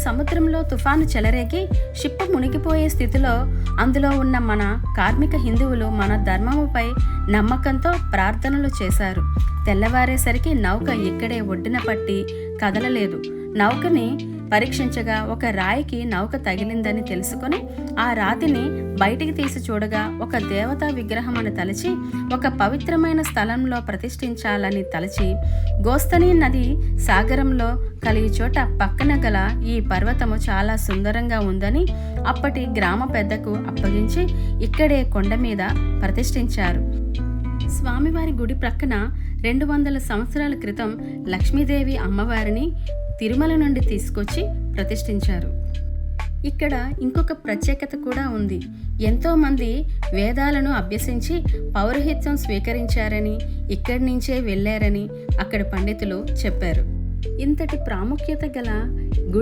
సముద్రంలో తుఫాను చెలరేగి షిప్ మునిగిపోయే స్థితిలో అందులో ఉన్న మన కార్మిక హిందువులు మన ధర్మముపై నమ్మకంతో ప్రార్థనలు చేశారు. తెల్లవారేసరికి నౌక ఇక్కడే ఒడ్డున పట్టి కదలలేదు. నౌకని పరీక్షించగా ఒక రాయికి నౌక తగిలిందని తెలుసుకొని ఆ రాతిని బయటికి తీసి చూడగా ఒక దేవతా విగ్రహం అని తలచి ఒక పవిత్రమైన స్థలంలో ప్రతిష్ఠించాలని తలచి గోస్తని నది సాగరంలో కలిగి చోట పక్కన గల ఈ పర్వతము చాలా సుందరంగా ఉందని అప్పటి గ్రామ పెద్దకు అప్పగించి ఇక్కడే కొండ మీద ప్రతిష్ఠించారు. స్వామివారి గుడి ప్రక్కన 200 సంవత్సరాల క్రితం లక్ష్మీదేవి అమ్మవారిని తిరుమల నుండి తీసుకొచ్చి ప్రతిష్ఠించారు. ఇక్కడ ఇంకొక ప్రత్యేకత కూడా ఉంది. ఎంతోమంది వేదాలను అభ్యసించి పౌరోహిత్యం స్వీకరించారని, ఇక్కడి నుంచే వెళ్ళారని అక్కడి పండితులు చెప్పారు. ఇంతటి ప్రాముఖ్యత గల గుడి